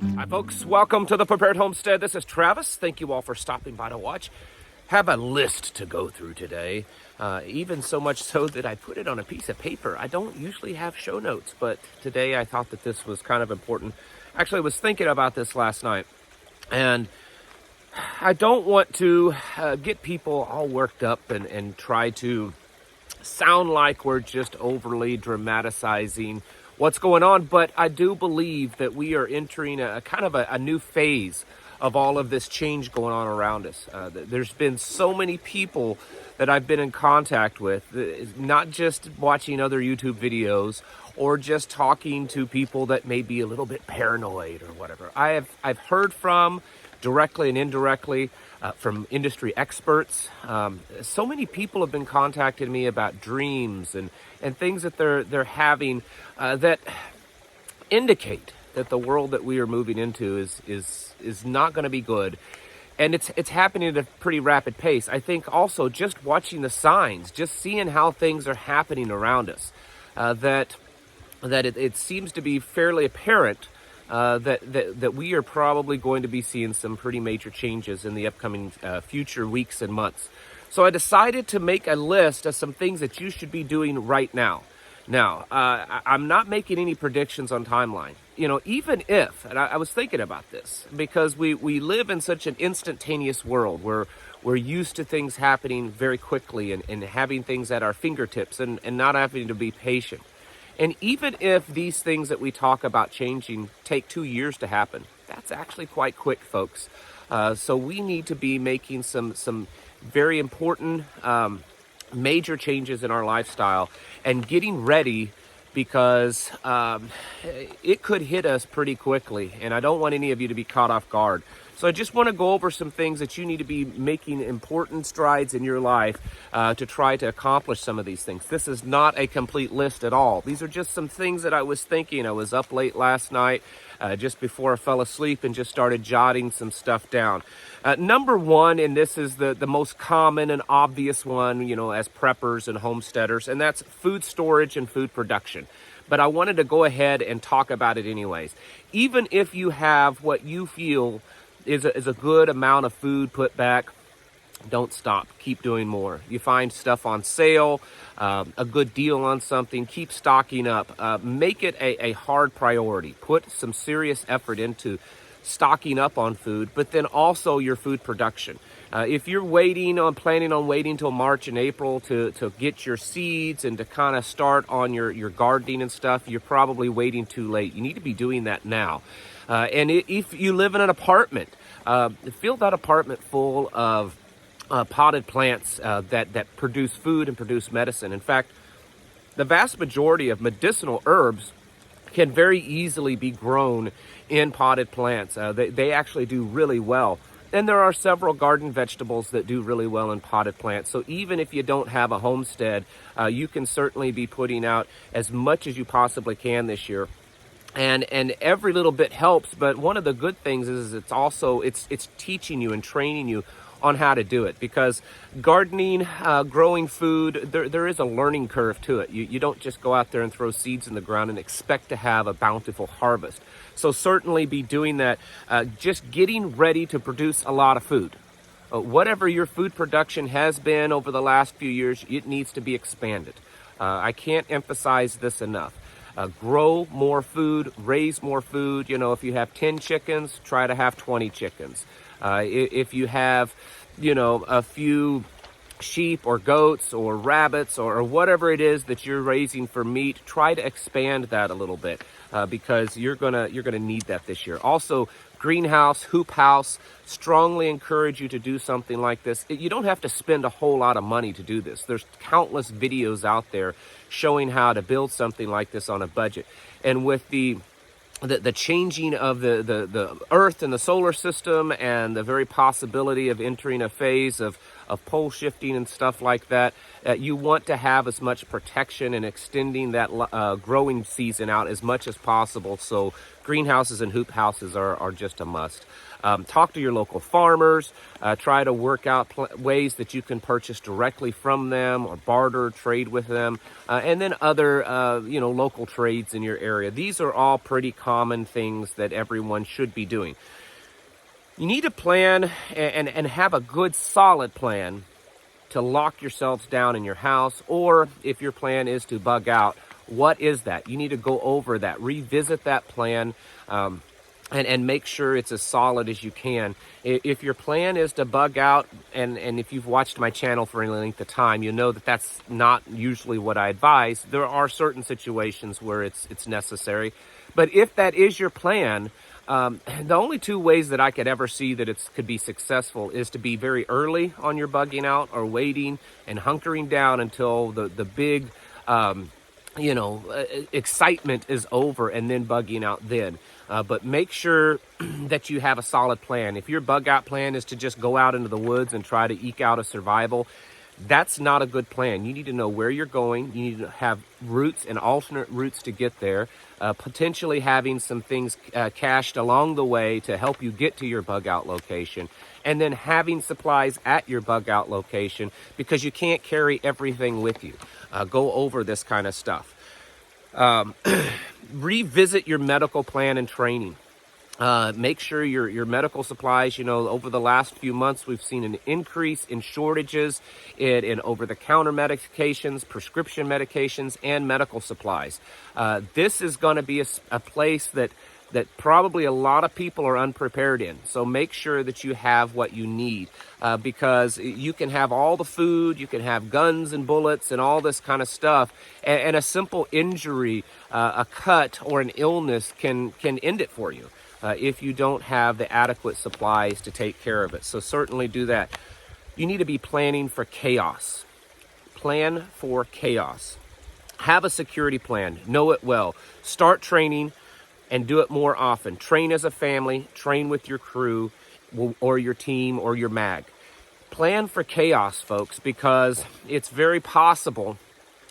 Hi folks, welcome to the Prepared Homestead. This is Travis. Thank you all for stopping by to watch. Have a list to go through today, even so much so that I put it on a piece of paper. I don't usually have show notes, but today I thought that this was kind of important. Actually, I was thinking about this last night, and I don't want to get people all worked up and try to sound like we're just overly dramatizing what's going on, but I do believe that we are entering a kind of a new phase of all of this change going on around us. There's been so many people that I've been in contact with, not just watching other YouTube videos or just talking to people that may be a little bit paranoid or whatever. I've heard from directly and indirectly from industry experts. So many people have been contacting me about dreams and things that they're having that indicate that the world that we are moving into is not going to be good. And it's happening at a pretty rapid pace. I think also just watching the signs, just seeing how things are happening around us, that it seems to be fairly apparent that we are probably going to be seeing some pretty major changes in the upcoming future weeks and months. So I decided to make a list of some things that you should be doing right now. Now, I'm not making any predictions on timeline. You know, even if, and I was thinking about this, because we live in such an instantaneous world where we're used to things happening very quickly and having things at our fingertips and not having to be patient. And even if these things that we talk about changing take 2 years to happen, that's actually quite quick, folks. So we need to be making some very important major changes in our lifestyle and getting ready, because it could hit us pretty quickly, and I don't want any of you to be caught off guard. So I just want to go over some things that you need to be making important strides in your life to try to accomplish some of these things. This is not a complete list at all. These are just some things that I was thinking. I was up late last night, just before I fell asleep, and just started jotting some stuff down. Number one, and this is the most common and obvious one, you know, as preppers and homesteaders, and that's food storage and food production. But I wanted to go ahead and talk about it anyways. Even if you have what you feel is a good amount of food put back, don't stop. Keep doing more. You find stuff on sale, a good deal on something, keep stocking up. Make it a hard priority. Put some serious effort into stocking up on food, but then also your food production. If you're planning on waiting till March and April to get your seeds and to kind of start on your gardening and stuff, you're probably waiting too late. You need to be doing that now. And if you live in an apartment, fill that apartment full of potted plants that produce food and produce medicine. In fact, the vast majority of medicinal herbs can very easily be grown in potted plants. They actually do really well. And there are several garden vegetables that do really well in potted plants. So even if you don't have a homestead, you can certainly be putting out as much as you possibly can this year. And every little bit helps, but one of the good things is it's teaching you and training you on how to do it, because gardening, growing food, there is a learning curve to it. You don't just go out there and throw seeds in the ground and expect to have a bountiful harvest. So certainly be doing that, just getting ready to produce a lot of food. Whatever your food production has been over the last few years, it needs to be expanded. I can't emphasize this enough. Grow more food, raise more food. You know, if you have 10 chickens, try to have 20 chickens. If you have, you know, a few sheep or goats or rabbits or whatever it is that you're raising for meat, try to expand that a little bit, because you're gonna need that this year. Also, greenhouse, hoop house, strongly encourage you to do something like this. You don't have to spend a whole lot of money to do this. There's countless videos out there showing how to build something like this on a budget. And with the changing of the earth and the solar system, and the very possibility of entering a phase of pole shifting and stuff like that. You want to have as much protection and extending that growing season out as much as possible. So greenhouses and hoop houses are just a must. Talk to your local farmers. Try to work out ways that you can purchase directly from them or barter, trade with them, and then other local trades in your area. These are all pretty common things that everyone should be doing. You need to plan and have a good solid plan to lock yourselves down in your house, or if your plan is to bug out, what is that? You need to go over that, revisit that plan, and make sure it's as solid as you can. If your plan is to bug out, and if you've watched my channel for any length of time, you know that that's not usually what I advise. There are certain situations where it's necessary. But if that is your plan, the only two ways that I could ever see that it could be successful is to be very early on your bugging out, or waiting and hunkering down until the big excitement is over, and then bugging out then. But make sure that you have a solid plan. If your bug out plan is to just go out into the woods and try to eke out a survival, that's not a good plan. You need to know where you're going. You need to have routes and alternate routes to get there. Potentially having some things cached along the way to help you get to your bug out location. And then having supplies at your bug out location, because you can't carry everything with you. Go over this kind of stuff. Revisit your medical plan and training. Make sure your medical supplies, over the last few months, we've seen an increase in shortages in over-the-counter medications, prescription medications, and medical supplies. This is going to be a place that probably a lot of people are unprepared in. So make sure that you have what you need, because you can have all the food, you can have guns and bullets and all this kind of stuff, and a simple injury, a cut, or an illness can end it for you if you don't have the adequate supplies to take care of it. So certainly do that. You need to be planning for chaos. Plan for chaos. Have a security plan. Know it well. Start training and do it more often. Train as a family, train with your crew or your team or your mag. Plan for chaos, folks, because it's very possible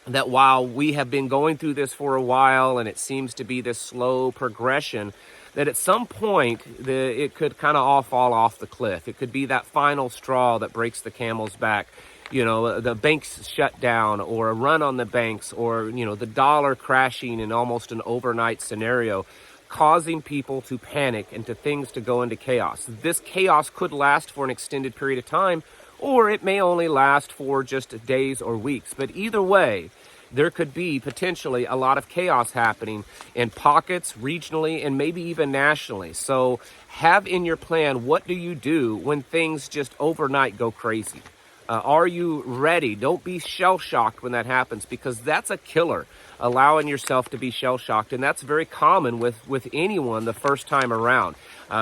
that while we have been going through this for a while and it seems to be this slow progression, that at some point it could kind of all fall off the cliff. It could be that final straw that breaks the camel's back. The banks shut down, or a run on the banks, or, the dollar crashing in almost an overnight scenario, causing people to panic and to things to go into chaos. This chaos could last for an extended period of time, or it may only last for just days or weeks. But either way, there could be potentially a lot of chaos happening in pockets, regionally, and maybe even nationally. So have in your plan, what do you do when things just overnight go crazy? Are you ready? Don't be shell-shocked when that happens, because that's a killer, allowing yourself to be shell-shocked. And that's very common with anyone the first time around.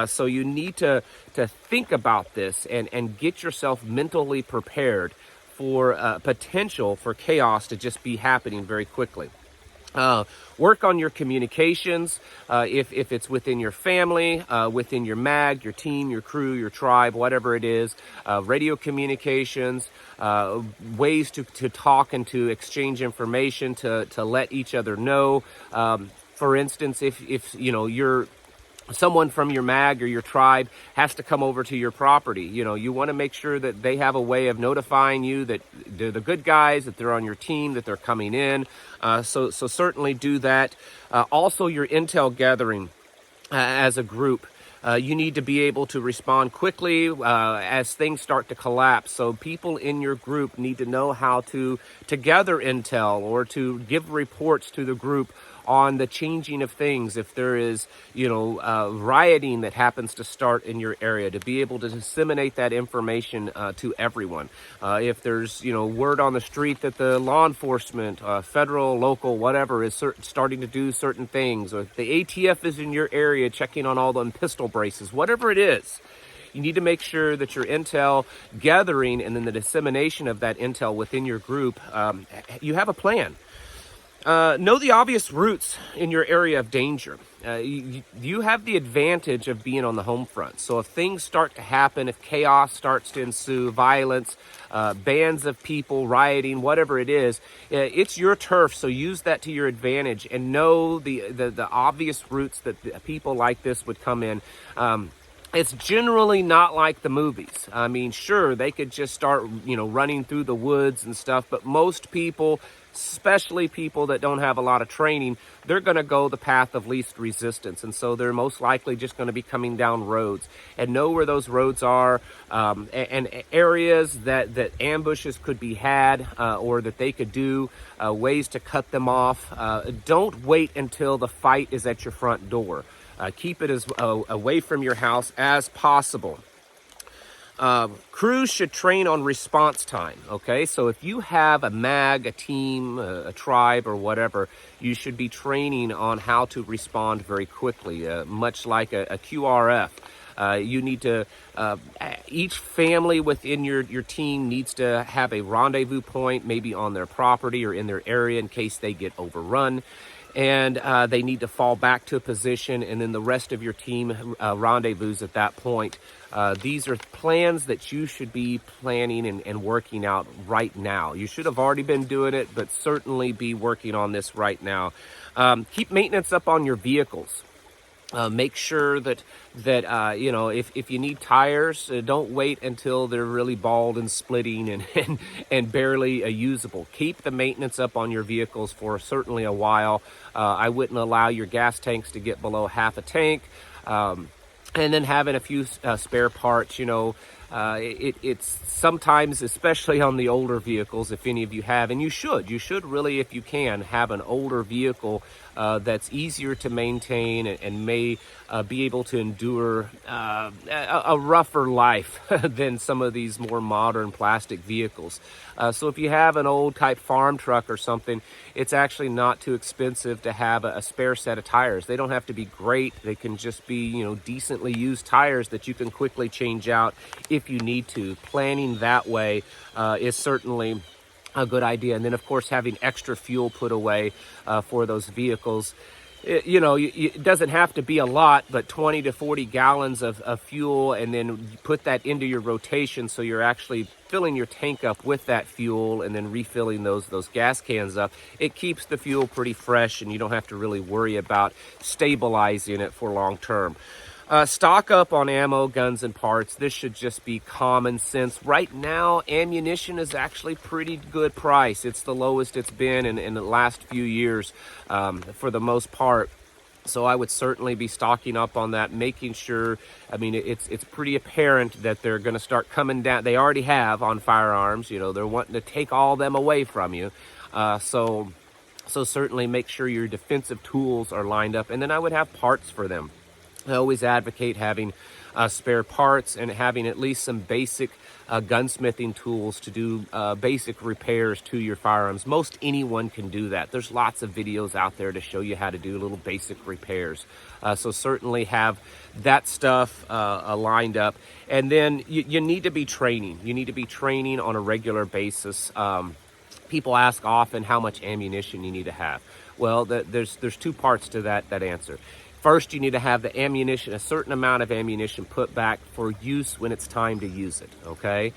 So you need to think about this and get yourself mentally prepared for potential for chaos to just be happening very quickly. Work on your communications, if it's within your family, within your mag, your team, your crew, your tribe, whatever it is. Radio communications, ways to talk and to exchange information, to let each other know. For instance, if you're someone from your mag or your tribe has to come over to your property, you want to make sure that they have a way of notifying you that they're the good guys, that they're on your team, that they're coming in. So certainly do that. Also, your intel gathering as a group. You need to be able to respond quickly as things start to collapse. So people in your group need to know how to gather intel or to give reports to the group on the changing of things. If there is, rioting that happens to start in your area, to be able to disseminate that information to everyone. If there's, word on the street that the law enforcement, federal, local, whatever, is starting to do certain things, or if the ATF is in your area checking on all the pistol braces, whatever it is, you need to make sure that your intel gathering and then the dissemination of that intel within your group, you have a plan. Know the obvious routes in your area of danger. You have the advantage of being on the home front. So if things start to happen, if chaos starts to ensue, violence, bands of people rioting, whatever it is, it's your turf. So use that to your advantage and know the obvious routes that people like this would come in. It's generally not like the movies. I mean, sure, they could just start, running through the woods and stuff, but most people, especially people that don't have a lot of training, they're going to go the path of least resistance. And so they're most likely just going to be coming down roads, and know where those roads are, and areas that ambushes could be had, or that they could do, ways to cut them off. Don't wait until the fight is at your front door. Keep it as away from your house as possible. Crews should train on response time, okay? So if you have a mag, a team, a tribe, or whatever, you should be training on how to respond very quickly, much like a QRF. You need to, each family within your team needs to have a rendezvous point, maybe on their property or in their area in case they get overrun. And they need to fall back to a position, and then the rest of your team rendezvous at that point. These are plans that you should be planning and working out right now. You should have already been doing it, but certainly be working on this right now. Keep maintenance up on your vehicles. Make sure that if you need tires, don't wait until they're really bald and splitting and barely usable. Keep the maintenance up on your vehicles for certainly a while. I wouldn't allow your gas tanks to get below half a tank. And then having a few spare parts, it's sometimes, especially on the older vehicles, if any of you have, and you should really, if you can, have an older vehicle that's easier to maintain and may be able to endure a rougher life than some of these more modern plastic vehicles. So if you have an old type farm truck or something, it's actually not too expensive to have a spare set of tires. They don't have to be great. They can just be, decently used tires that you can quickly change out if you need to. Planning that way is certainly a good idea. And then, of course, having extra fuel put away for those vehicles. It doesn't have to be a lot, but 20 to 40 gallons of fuel, and then you put that into your rotation so you're actually filling your tank up with that fuel and then refilling those gas cans up. It keeps the fuel pretty fresh, and you don't have to really worry about stabilizing it for long term. Stock up on ammo, guns, and parts. This should just be common sense. Right now, ammunition is actually pretty good price. It's the lowest it's been in the last few years for the most part. So I would certainly be stocking up on that, making sure, it's pretty apparent that they're going to start coming down. They already have on firearms. They're wanting to take all them away from you. So certainly make sure your defensive tools are lined up. And then I would have parts for them. I always advocate having spare parts and having at least some basic gunsmithing tools to do basic repairs to your firearms. Most anyone can do that. There's lots of videos out there to show you how to do little basic repairs. So certainly have that stuff lined up. And then you need to be training. You need to be training on a regular basis. People ask often how much ammunition you need to have. Well, there's two parts to that answer. First, you need to have the ammunition, a certain amount of ammunition put back for use when it's time to use it, okay?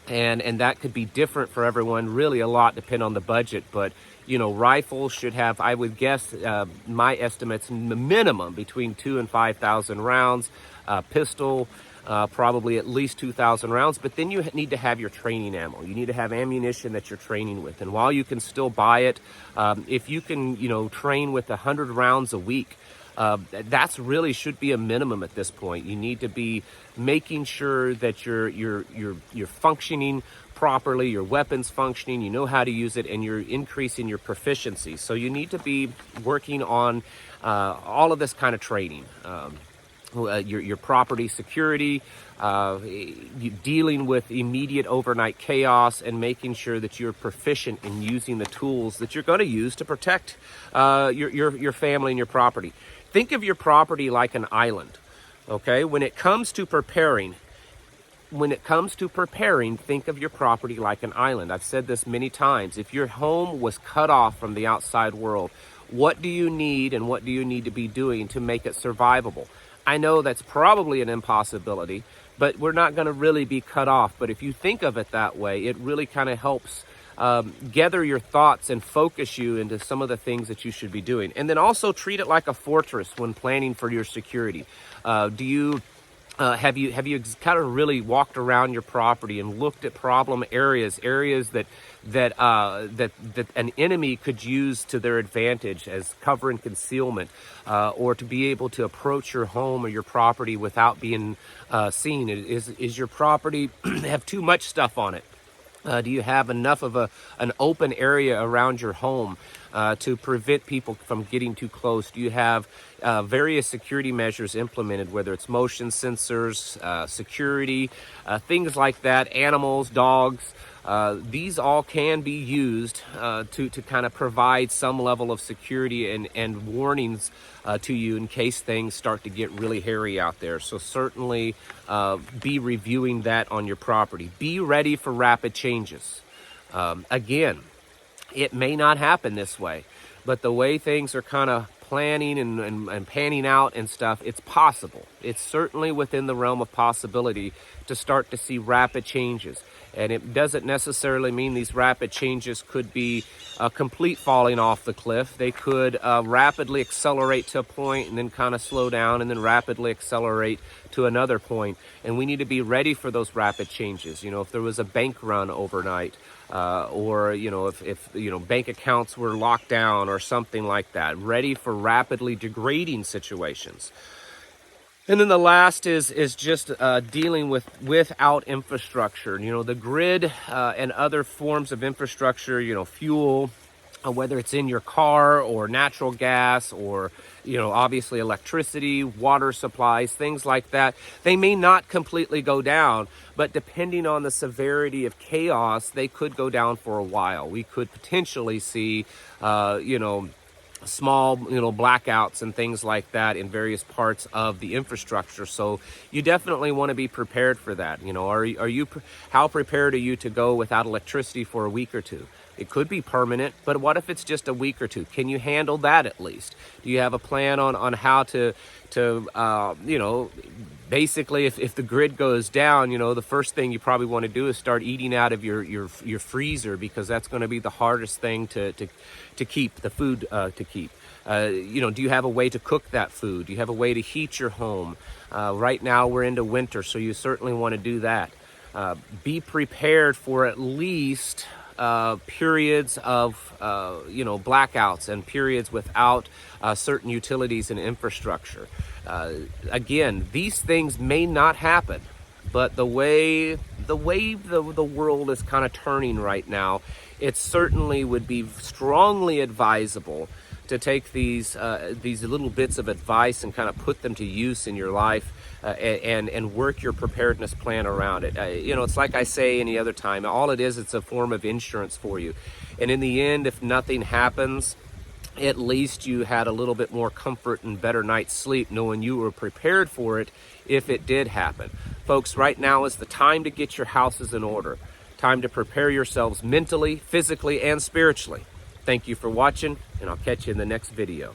And that could be different for everyone, really a lot depend on the budget, but, rifles should have, I would guess, my estimates, minimum between 2,000 and 5,000 rounds. Pistol, probably at least 2,000 rounds, but then you need to have your training ammo. You need to have ammunition that you're training with. And while you can still buy it, if you can, train with 100 rounds a week, that's really should be a minimum at this point. You need to be making sure that you're functioning properly, your weapon's functioning, you know how to use it, and you're increasing your proficiency. So you need to be working on all of this kind of training. Your property security, dealing with immediate overnight chaos, and making sure that you're proficient in using the tools that you're going to use to protect your family and your property. Think of your property like an island, okay? When it comes to preparing, when it comes to preparing, think of your property like an island. I've said this many times. If your home was cut off from the outside world, what do you need and what do you need to be doing to make it survivable? I know that's probably an impossibility, but we're not going to really be cut off. But if you think of it that way, it really kind of helps gather your thoughts and focus you into some of the things that you should be doing. And then also treat it like a fortress when planning for your security. Have you kind of really walked around your property and looked at problem areas that an enemy could use to their advantage as cover and concealment, or to be able to approach your home or your property without being seen? Is your property have too much stuff on it? Do you have enough of an open area around your home to prevent people from getting too close? Do you have various security measures implemented, whether it's motion sensors, security, things like that, animals, dogs? These all can be used to kind of provide some level of security and warnings to you in case things start to get really hairy out there. So certainly be reviewing that on your property. Be ready for rapid changes. Again, it may not happen this way, but the way things are kind of planning and panning out and stuff, it's possible. It's certainly within the realm of possibility to start to see rapid changes. And it doesn't necessarily mean these rapid changes could be a complete falling off the cliff. They could rapidly accelerate to a point and then kind of slow down and then rapidly accelerate to another point. And we need to be ready for those rapid changes. You know, if there was a bank run overnight, or, you know, if bank accounts were locked down or something like that, ready for rapidly degrading situations. And then the last is just dealing without infrastructure. You know, the grid and other forms of infrastructure, you know, fuel, whether it's in your car or natural gas or, you know, obviously electricity, water supplies, things like that. They may not completely go down, but depending on the severity of chaos, they could go down for a while. We could potentially see, small, blackouts and things like that in various parts of the infrastructure. So you definitely want to be prepared for that. You know, how prepared are you to go without electricity for a week or two? It could be permanent, but what if it's just a week or two? Can you handle that at least? Do you have a plan on how to basically if the grid goes down, you know, the first thing you probably want to do is start eating out of your freezer, because that's going to be the hardest thing to keep the food to keep. Do you have a way to cook that food? Do you have a way to heat your home? Right now we're into winter, so you certainly want to do that. Be prepared for at least periods of blackouts and periods without certain utilities and infrastructure. Again, these things may not happen, but the way the world is kind of turning right now, it certainly would be strongly advisable to take these little bits of advice and kind of put them to use in your life, and work your preparedness plan around it. It's like I say any other time, all it is, it's a form of insurance for you. And in the end, if nothing happens, at least you had a little bit more comfort and better night's sleep knowing you were prepared for it if it did happen. Folks, right now is the time to get your houses in order. Time to prepare yourselves mentally, physically, and spiritually. Thank you for watching, and I'll catch you in the next video.